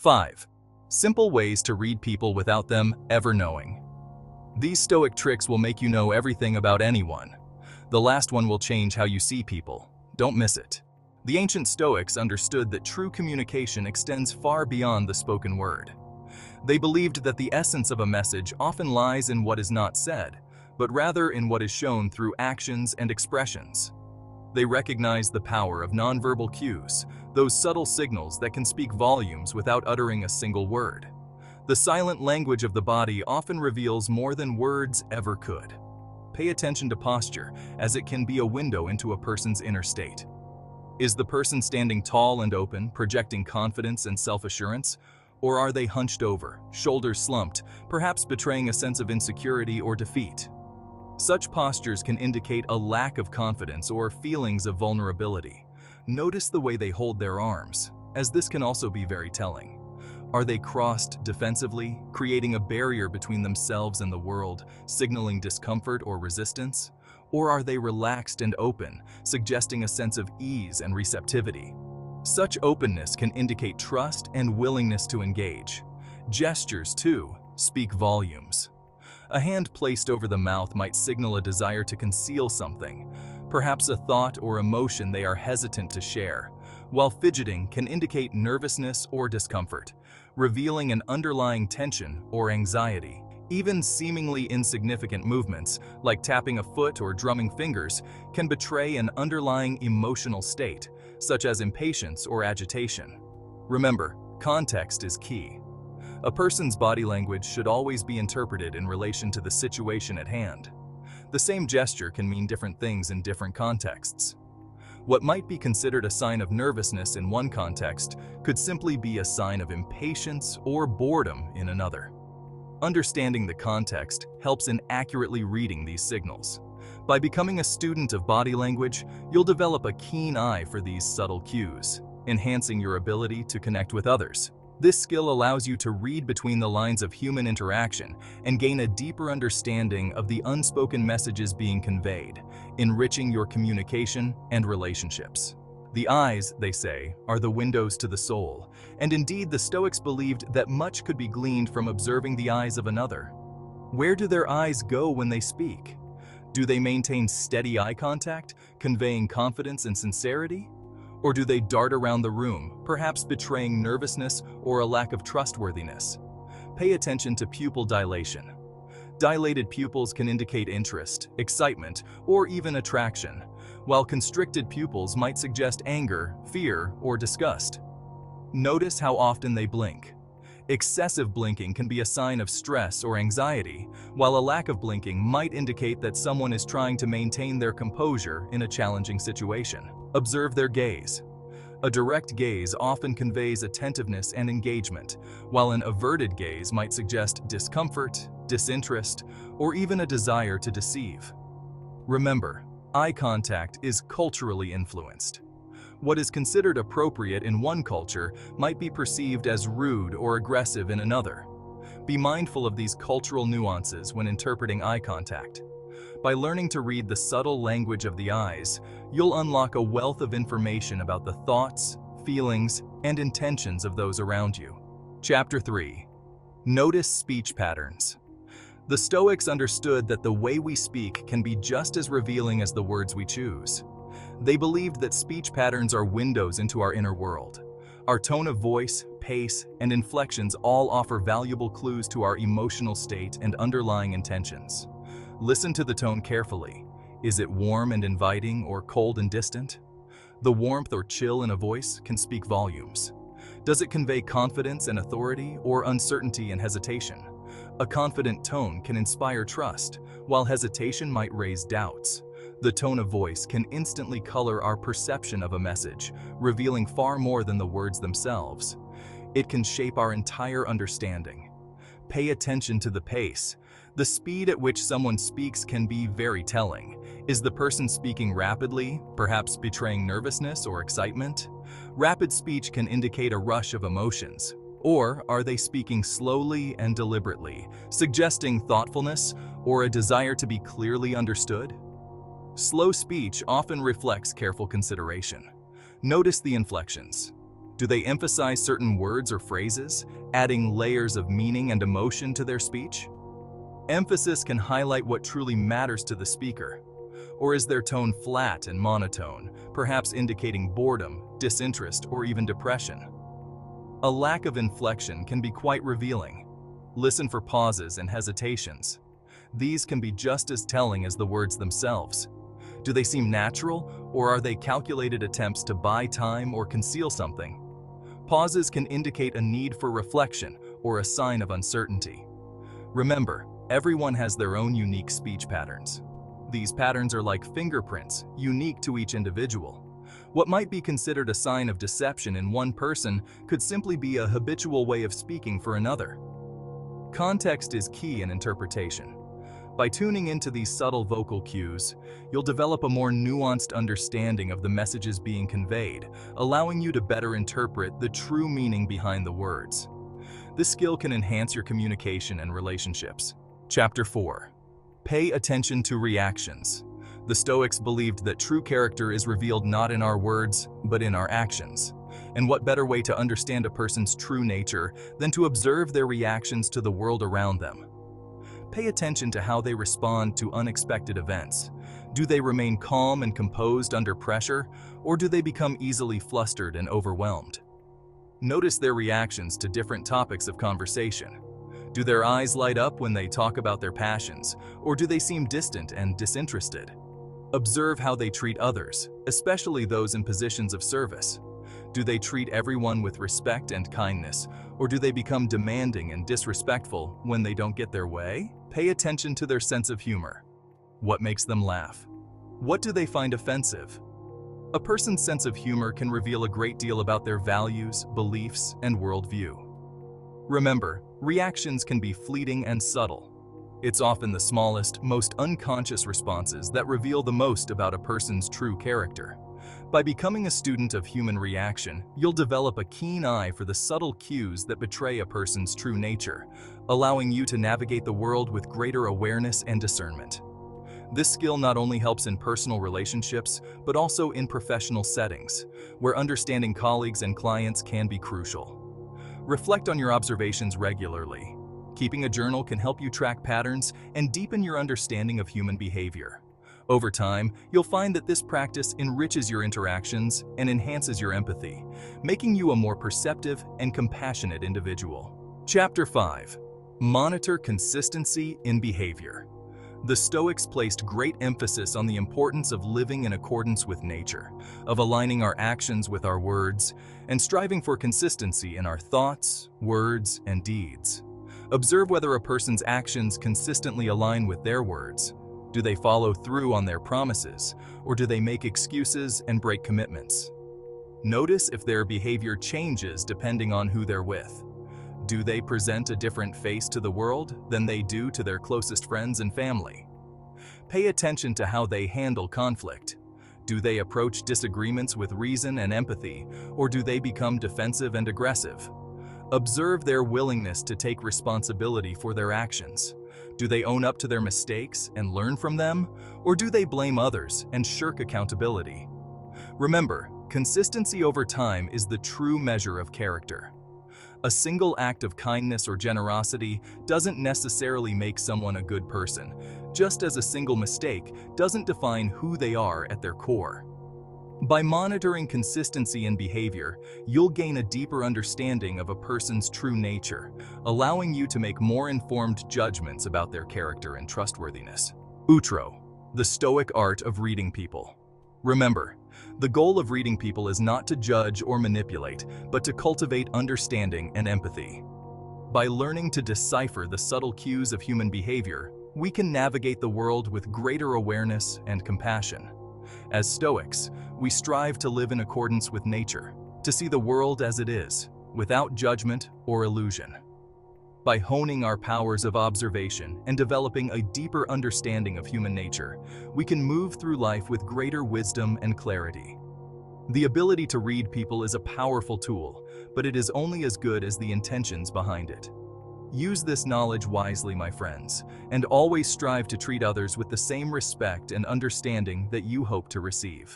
5. Simple ways to read people without them ever knowing. These Stoic tricks will make you know everything about anyone. The last one will change how you see people. Don't miss it. The ancient Stoics understood that true communication extends far beyond the spoken word. They believed that the essence of a message often lies in what is not said, but rather in what is shown through actions and expressions. They recognized the power of nonverbal cues, those subtle signals that can speak volumes without uttering a single word. The silent language of the body often reveals more than words ever could. Pay attention to posture, as it can be a window into a person's inner state. Is the person standing tall and open, projecting confidence and self-assurance? Or are they hunched over, shoulders slumped, perhaps betraying a sense of insecurity or defeat? Such postures can indicate a lack of confidence or feelings of vulnerability. Notice the way they hold their arms, as this can also be very telling. Are they crossed defensively, creating a barrier between themselves and the world, signaling discomfort or resistance? Or are they relaxed and open, suggesting a sense of ease and receptivity? Such openness can indicate trust and willingness to engage. Gestures, too, speak volumes. A hand placed over the mouth might signal a desire to conceal something, perhaps a thought or emotion they are hesitant to share, while fidgeting can indicate nervousness or discomfort, revealing an underlying tension or anxiety. Even seemingly insignificant movements, like tapping a foot or drumming fingers, can betray an underlying emotional state, such as impatience or agitation. Remember, context is key. A person's body language should always be interpreted in relation to the situation at hand. The same gesture can mean different things in different contexts. What might be considered a sign of nervousness in one context could simply be a sign of impatience or boredom in another. Understanding the context helps in accurately reading these signals. By becoming a student of body language, you'll develop a keen eye for these subtle cues, enhancing your ability to connect with others. This skill allows you to read between the lines of human interaction and gain a deeper understanding of the unspoken messages being conveyed, enriching your communication and relationships. The eyes, they say, are the windows to the soul, and indeed the Stoics believed that much could be gleaned from observing the eyes of another. Where do their eyes go when they speak? Do they maintain steady eye contact, conveying confidence and sincerity? Or do they dart around the room, perhaps betraying nervousness or a lack of trustworthiness? Pay attention to pupil dilation. Dilated pupils can indicate interest, excitement, or even attraction, while constricted pupils might suggest anger, fear, or disgust. Notice how often they blink. Excessive blinking can be a sign of stress or anxiety, while a lack of blinking might indicate that someone is trying to maintain their composure in a challenging situation. Observe their gaze. A direct gaze often conveys attentiveness and engagement, while an averted gaze might suggest discomfort, disinterest, or even a desire to deceive. Remember, eye contact is culturally influenced. What is considered appropriate in one culture might be perceived as rude or aggressive in another. Be mindful of these cultural nuances when interpreting eye contact. By learning to read the subtle language of the eyes, you'll unlock a wealth of information about the thoughts, feelings, and intentions of those around you. Chapter 3. Notice speech patterns. The Stoics understood that the way we speak can be just as revealing as the words we choose. They believed that speech patterns are windows into our inner world. Our tone of voice, pace, and inflections all offer valuable clues to our emotional state and underlying intentions. Listen to the tone carefully. Is it warm and inviting or cold and distant? The warmth or chill in a voice can speak volumes. Does it convey confidence and authority or uncertainty and hesitation? A confident tone can inspire trust, while hesitation might raise doubts. The tone of voice can instantly color our perception of a message, revealing far more than the words themselves. It can shape our entire understanding. Pay attention to the pace. The speed at which someone speaks can be very telling. Is the person speaking rapidly, perhaps betraying nervousness or excitement? Rapid speech can indicate a rush of emotions. Or are they speaking slowly and deliberately, suggesting thoughtfulness or a desire to be clearly understood? Slow speech often reflects careful consideration. Notice the inflections. Do they emphasize certain words or phrases, adding layers of meaning and emotion to their speech? Emphasis can highlight what truly matters to the speaker. Or is their tone flat and monotone, perhaps indicating boredom, disinterest, or even depression? A lack of inflection can be quite revealing. Listen for pauses and hesitations. These can be just as telling as the words themselves. Do they seem natural, or are they calculated attempts to buy time or conceal something? Pauses can indicate a need for reflection or a sign of uncertainty. Remember, everyone has their own unique speech patterns. These patterns are like fingerprints, unique to each individual. What might be considered a sign of deception in one person could simply be a habitual way of speaking for another. Context is key in interpretation. By tuning into these subtle vocal cues, you'll develop a more nuanced understanding of the messages being conveyed, allowing you to better interpret the true meaning behind the words. This skill can enhance your communication and relationships. Chapter 4. Pay attention to reactions. The Stoics believed that true character is revealed not in our words, but in our actions. And what better way to understand a person's true nature than to observe their reactions to the world around them? Pay attention to how they respond to unexpected events. Do they remain calm and composed under pressure, or do they become easily flustered and overwhelmed? Notice their reactions to different topics of conversation. Do their eyes light up when they talk about their passions, or do they seem distant and disinterested? Observe how they treat others, especially those in positions of service. Do they treat everyone with respect and kindness, or do they become demanding and disrespectful when they don't get their way? Pay attention to their sense of humor. What makes them laugh? What do they find offensive? A person's sense of humor can reveal a great deal about their values, beliefs, and worldview. Remember, reactions can be fleeting and subtle. It's often the smallest, most unconscious responses that reveal the most about a person's true character. By becoming a student of human reaction, you'll develop a keen eye for the subtle cues that betray a person's true nature, allowing you to navigate the world with greater awareness and discernment. This skill not only helps in personal relationships, but also in professional settings, where understanding colleagues and clients can be crucial. Reflect on your observations regularly. Keeping a journal can help you track patterns and deepen your understanding of human behavior. Over time, you'll find that this practice enriches your interactions and enhances your empathy, making you a more perceptive and compassionate individual. Chapter 5. Monitor consistency in behavior. The Stoics placed great emphasis on the importance of living in accordance with nature, of aligning our actions with our words, and striving for consistency in our thoughts, words, and deeds. Observe whether a person's actions consistently align with their words. Do they follow through on their promises, or do they make excuses and break commitments? Notice if their behavior changes depending on who they're with. Do they present a different face to the world than they do to their closest friends and family? Pay attention to how they handle conflict. Do they approach disagreements with reason and empathy, or do they become defensive and aggressive? Observe their willingness to take responsibility for their actions. Do they own up to their mistakes and learn from them, or do they blame others and shirk accountability? Remember, consistency over time is the true measure of character. A single act of kindness or generosity doesn't necessarily make someone a good person, just as a single mistake doesn't define who they are at their core. By monitoring consistency in behavior, you'll gain a deeper understanding of a person's true nature, allowing you to make more informed judgments about their character and trustworthiness. Outro, the Stoic art of reading people. Remember, the goal of reading people is not to judge or manipulate, but to cultivate understanding and empathy. By learning to decipher the subtle cues of human behavior, we can navigate the world with greater awareness and compassion. As Stoics, we strive to live in accordance with nature, to see the world as it is, without judgment or illusion. By honing our powers of observation and developing a deeper understanding of human nature, we can move through life with greater wisdom and clarity. The ability to read people is a powerful tool, but it is only as good as the intentions behind it. Use this knowledge wisely, my friends, and always strive to treat others with the same respect and understanding that you hope to receive.